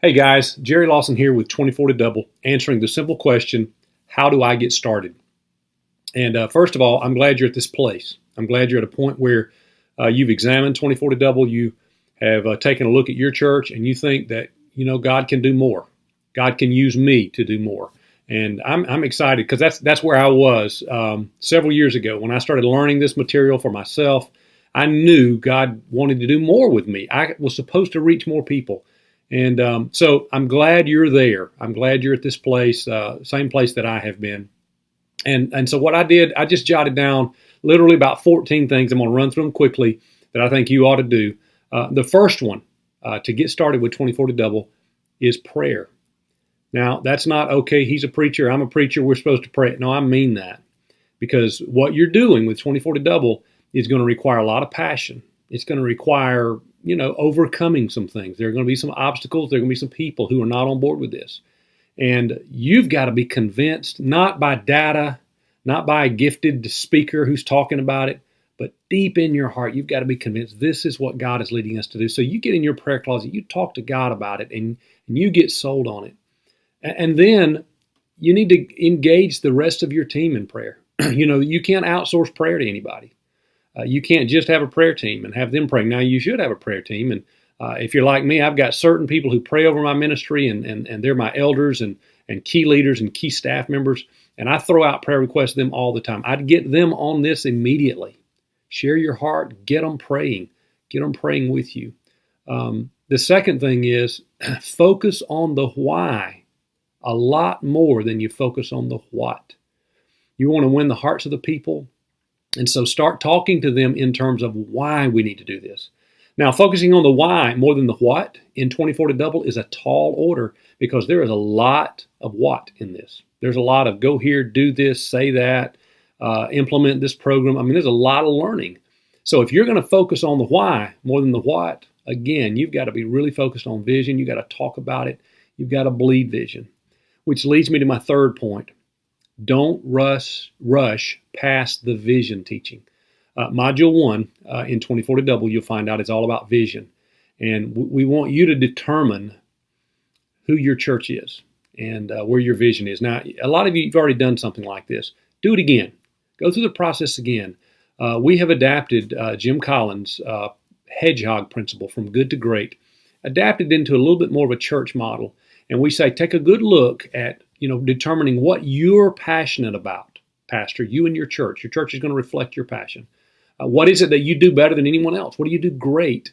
Hey guys, Jerry Lawson here with 24todouble, answering the simple question, how do I get started? And first of all, I'm glad you're at this place. I'm glad you're at a point where you've examined 24todouble, you have taken a look at your church, and you think that, God can do more. God can use me to do more. And I'm excited because that's where I was several years ago when I started learning this material for myself. I knew God wanted to do more with me. I was supposed to reach more people. And so I'm glad you're there. I'm glad you're at this place, same place that I have been. And so what I did, I just jotted down literally about 14 things. I'm going to run through them quickly that I think you ought to do. The first one to get started with 24todouble is prayer. Now, that's not, okay, he's a preacher, I'm a preacher, we're supposed to pray. No, I mean that. Because what you're doing with 24todouble is going to require a lot of passion. It's going to require overcoming some things. There are going to be some obstacles. There are going to be some people who are not on board with this. And you've got to be convinced, not by data, not by a gifted speaker who's talking about it, but deep in your heart, you've got to be convinced this is what God is leading us to do. So you get in your prayer closet, you talk to God about it, and you get sold on it. And then you need to engage the rest of your team in prayer. You can't outsource prayer to anybody. You can't just have a prayer team and have them praying. Now, you should have a prayer team. And if you're like me, I've got certain people who pray over my ministry, and they're my elders and key leaders and key staff members. And I throw out prayer requests to them all the time. I'd get them on this immediately. Share your heart. Get them praying. Get them praying with you. The second thing is focus on the why a lot more than you focus on the what. You want to win the hearts of the people. And so start talking to them in terms of why we need to do this. Now, focusing on the why more than the what in 24todouble is a tall order because there is a lot of what in this. There's a lot of go here, do this, say that, implement this program. I mean, there's a lot of learning. So if you're going to focus on the why more than the what, again, you've got to be really focused on vision. You've got to talk about it. You've got to bleed vision, which leads me to my third point. Don't rush past the vision teaching. Module 1 in 24todouble, you'll find out, is all about vision. And we want you to determine who your church is and where your vision is. Now, a lot of you have already done something like this. Do it again. Go through the process again. We have adapted Jim Collins' hedgehog principle, from good to great, adapted into a little bit more of a church model. And we say, take a good look at determining what you're passionate about, Pastor, you and your church. Your church is going to reflect your passion. What is it that you do better than anyone else? What do you do great?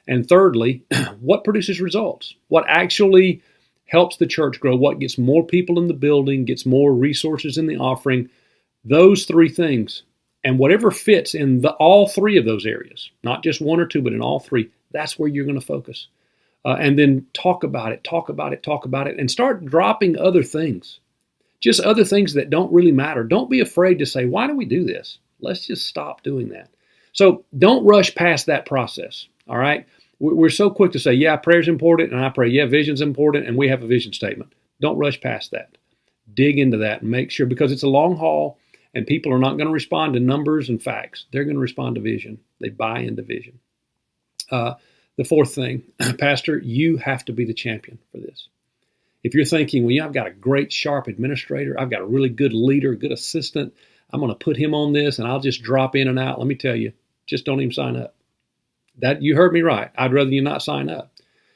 And thirdly, what produces results? What actually helps the church grow? What gets more people in the building, gets more resources in the offering? Those three things. And whatever fits in all three of those areas, not just one or two, but in all three, that's where you're going to focus. And then talk about it, and start dropping other things. Just other things that don't really matter. Don't be afraid to say, why do we do this? Let's just stop doing that. So don't rush past that process, all right? We're so quick to say, yeah, prayer's important, and I pray, yeah, vision's important, and we have a vision statement. Don't rush past that. Dig into that and make sure, because it's a long haul, and people are not going to respond to numbers and facts. They're going to respond to vision. They buy into vision. The fourth thing, Pastor, you have to be the champion for this. If you're thinking, well, I've got a great, sharp administrator, I've got a really good leader, good assistant, I'm going to put him on this and I'll just drop in and out. Let me tell you, just don't even sign up. That you heard me right. I'd rather you not sign up,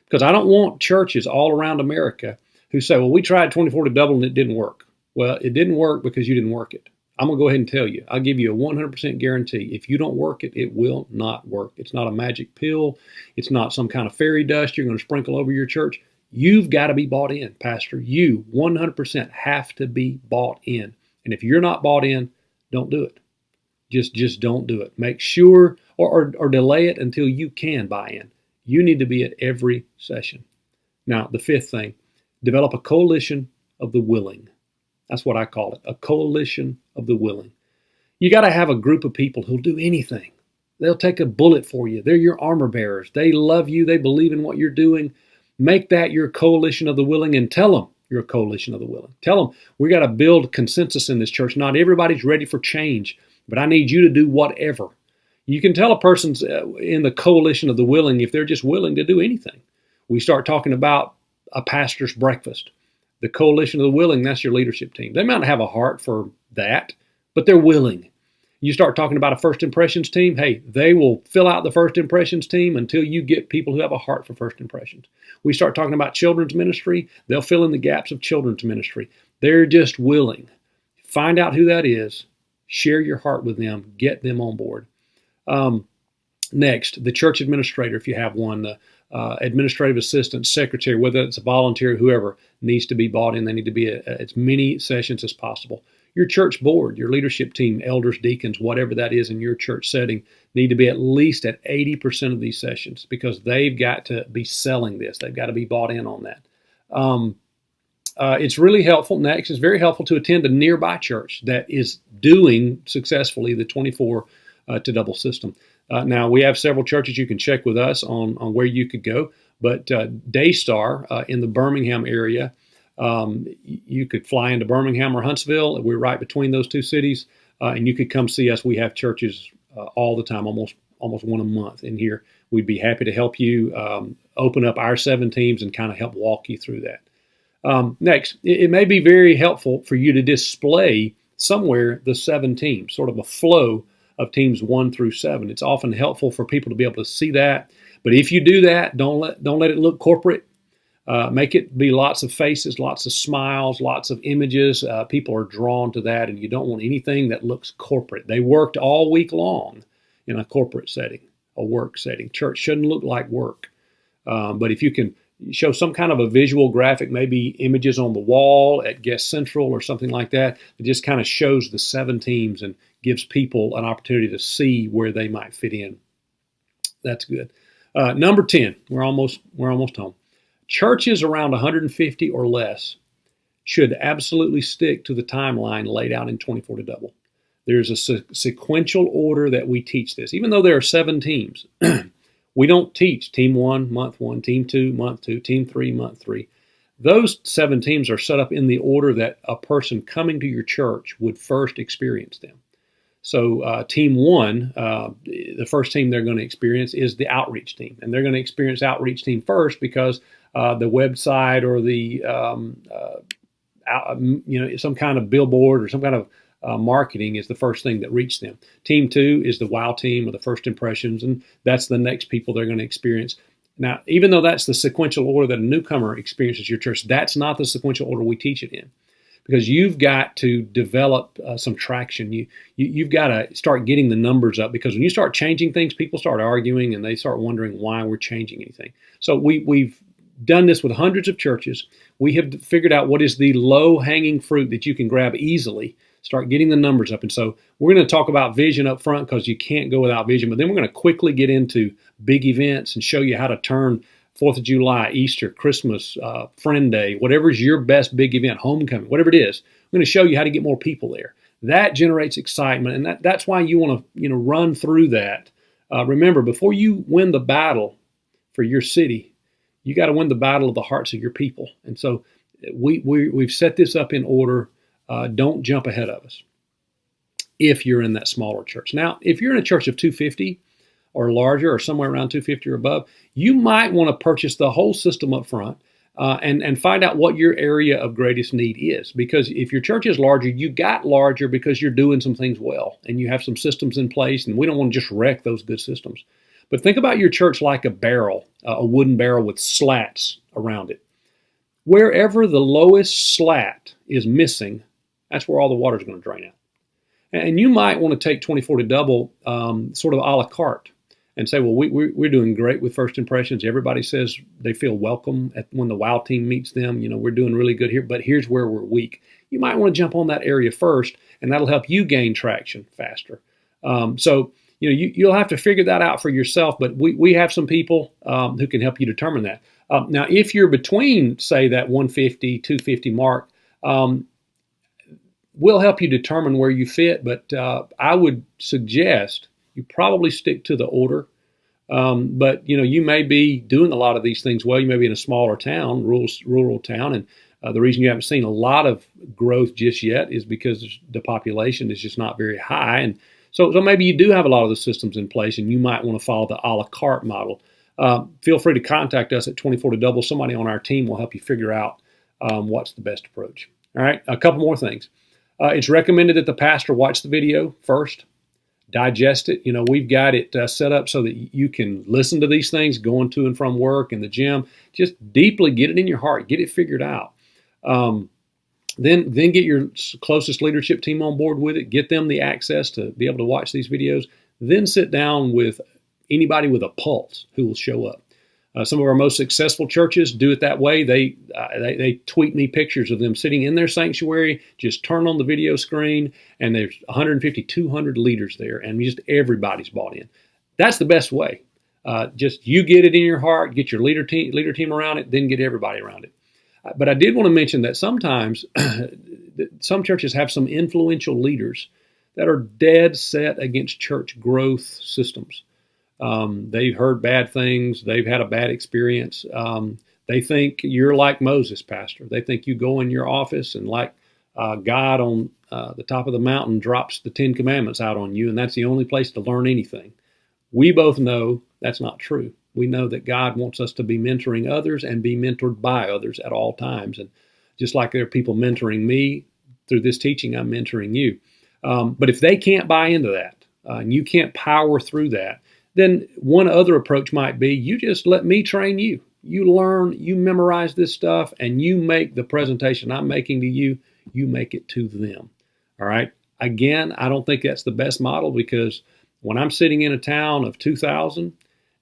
because I don't want churches all around America who say, well, we tried 24todouble and it didn't work. Well, it didn't work because you didn't work it. I'm going to go ahead and tell you, I'll give you a 100% guarantee. If you don't work it, it will not work. It's not a magic pill. It's not some kind of fairy dust you're going to sprinkle over your church. You've got to be bought in, Pastor. You 100% have to be bought in. And if you're not bought in, don't do it. Just don't do it. Make sure or delay it until you can buy in. You need to be at every session. Now, the fifth thing, develop a coalition of the willing. That's what I call it, a coalition of the willing. You got to have a group of people who'll do anything. They'll take a bullet for you. They're your armor bearers. They love you. They believe in what you're doing. Make that your coalition of the willing, and tell them you're a coalition of the willing. Tell them we got to build consensus in this church. Not everybody's ready for change, but I need you to do whatever. You can tell a person's in the coalition of the willing if they're just willing to do anything. We start talking about a pastor's breakfast. The Coalition of the Willing, that's your leadership team. They might not have a heart for that, but they're willing. You start talking about a first impressions team, hey, they will fill out the first impressions team until you get people who have a heart for first impressions. We start talking about children's ministry, they'll fill in the gaps of children's ministry. They're just willing. Find out who that is, share your heart with them, get them on board. Next, the church administrator, if you have one, the administrative assistant, secretary, whether it's a volunteer, whoever, needs to be bought in. They need to be at as many sessions as possible. Your church board, your leadership team, elders, deacons, whatever that is in your church setting, need to be at least at 80% of these sessions because they've got to be selling this. They've got to be bought in on that. It's really helpful. Next, it's very helpful to attend a nearby church that is doing successfully the 24 to double system. Now, we have several churches you can check with us on where you could go, but Daystar in the Birmingham area, you could fly into Birmingham or Huntsville. We're right between those two cities, and you could come see us. We have churches all the time, almost one a month in here. We'd be happy to help you open up our 7 teams and kind of help walk you through that. Next, it may be very helpful for you to display somewhere the 7 teams, sort of a flow of teams 1 through 7. It's often helpful for people to be able to see that. But if you do that, don't let it look corporate. Make it be lots of faces, lots of smiles, lots of images. People are drawn to that, and you don't want anything that looks corporate. They worked all week long in a corporate setting, a work setting. Church shouldn't look like work. But if you can show some kind of a visual graphic, maybe images on the wall at Guest Central or something like that, it just kind of shows the 7 teams and gives people an opportunity to see where they might fit in. That's good. Number 10, we're almost home. Churches around 150 or less should absolutely stick to the timeline laid out in 24 to double. There's a sequential order that we teach this. Even though there are 7 teams, we don't teach team 1, month 1, team 2, month 2, team 3, month 3. Those 7 teams are set up in the order that a person coming to your church would first experience them. So team 1, the first team they're going to experience is the outreach team. And they're going to experience outreach team first because the website or the, some kind of billboard or some kind of marketing is the first thing that reached them. Team 2 is the wow team or the first impressions, and that's the next people they're going to experience. Now, even though that's the sequential order that a newcomer experiences your church, that's not the sequential order we teach it in. Because you've got to develop some traction. You've got to start getting the numbers up, because when you start changing things, people start arguing and they start wondering why we're changing anything. So we've done this with hundreds of churches. We have figured out what is the low-hanging fruit that you can grab easily. Start getting the numbers up. And so we're going to talk about vision up front because you can't go without vision. But then we're going to quickly get into big events and show you how to turn 4th of July, Easter, Christmas, Friend Day, whatever's your best big event, homecoming, whatever it is. I'm going to show you how to get more people there. That generates excitement, and that's why you want to run through that. Remember, before you win the battle for your city, you got to win the battle of the hearts of your people. And so we've set this up in order. Don't jump ahead of us if you're in that smaller church. Now, if you're in a church of 250 or larger or somewhere around 250 or above, you might want to purchase the whole system up front and find out what your area of greatest need is. Because if your church is larger, you got larger because you're doing some things well and you have some systems in place, and we don't want to just wreck those good systems. But think about your church like a barrel, a wooden barrel with slats around it. Wherever the lowest slat is missing, that's where all the water is going to drain out. And you might want to take 24 to double sort of a la carte and say, well, we're doing great with first impressions. Everybody says they feel welcome when the WOW team meets them. We're doing really good here, but here's where we're weak. You might want to jump on that area first, and that'll help you gain traction faster. So you'll have to figure that out for yourself, but we have some people who can help you determine that. Now, if you're between, say, that 150, 250 mark, we'll help you determine where you fit, but I would suggest you probably stick to the order. But you may be doing a lot of these things well. You may be in a smaller town, rural town, and the reason you haven't seen a lot of growth just yet is because the population is just not very high. And so maybe you do have a lot of the systems in place, and you might want to follow the a la carte model. feel free to contact us at 24todouble. Somebody on our team will help you figure out what's the best approach. All right, a couple more things. It's recommended that the pastor watch the video first, digest it. You know, we've got it set up so that you can listen to these things going to and from work and the gym. Just deeply get it in your heart, get it figured out. Then get your closest leadership team on board with it. Get them the access to be able to watch these videos. Then sit down with anybody with a pulse who will show up. Some of our most successful churches do it that way. They tweet me pictures of them sitting in their sanctuary, just turn on the video screen, and there's 150, 200 leaders there, and just everybody's bought in. That's the best way. Just you get it in your heart, get your leader team around it, then get everybody around it. But I did want to mention that sometimes some churches have some influential leaders that are dead set against church growth systems. They've heard bad things. They've had a bad experience. They think you're like Moses, pastor. They think you go in your office and like God on the top of the mountain drops the 10 Commandments out on you, and that's the only place to learn anything. We both know that's not true. We know that God wants us to be mentoring others and be mentored by others at all times. And just like there are people mentoring me through this teaching, I'm mentoring you. But if they can't buy into that and you can't power through that, then one other approach might be you just let me train you. You learn, you memorize this stuff, and you make the presentation I'm making to you, you make it to them. All right? Again, I don't think that's the best model, because when I'm sitting in a town of 2,000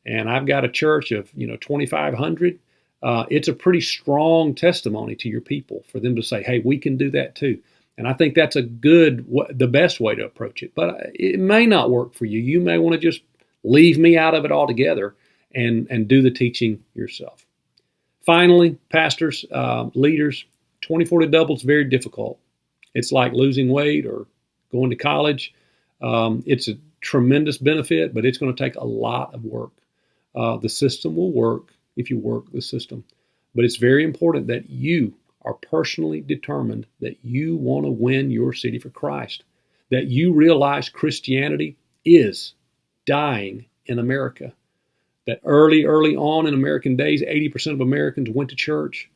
and I've got a church of 2,500, it's a pretty strong testimony to your people for them to say, hey, we can do that too. And I think that's the best way to approach it. But it may not work for you. You may want to just leave me out of it altogether and do the teaching yourself. Finally, pastors, leaders, 24-to-double is very difficult. It's like losing weight or going to college. It's a tremendous benefit, but it's going to take a lot of work. The system will work if you work the system. But it's very important that you are personally determined that you want to win your city for Christ, that you realize Christianity is dying in America, that early on in American days, 80% of Americans went to church.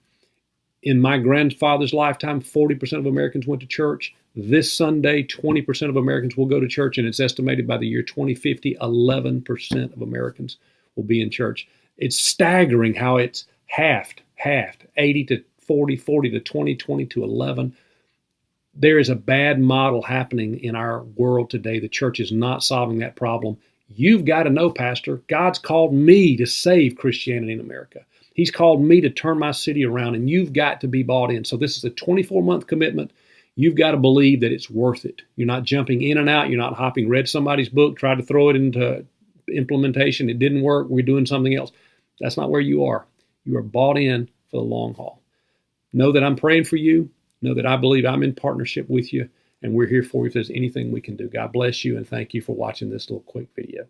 In my grandfather's lifetime, 40% of Americans went to church. This Sunday, 20% of Americans will go to church, and it's estimated by the year 2050, 11% of Americans will be in church. It's staggering how it's halved, 80 to 40, 40 to 20, 20 to 11. There is a bad model happening in our world today. The church is not solving that problem. You've got to know, Pastor, God's called me to save Christianity in America. He's called me to turn my city around, and you've got to be bought in. So this is a 24-month commitment. You've got to believe that it's worth it. You're not jumping in and out. You're not hopping, read somebody's book, tried to throw it into implementation. It didn't work. We're doing something else. That's not where you are. You are bought in for the long haul. Know that I'm praying for you. Know that I believe I'm in partnership with you, and we're here for you if there's anything we can do. God bless you, and thank you for watching this little quick video.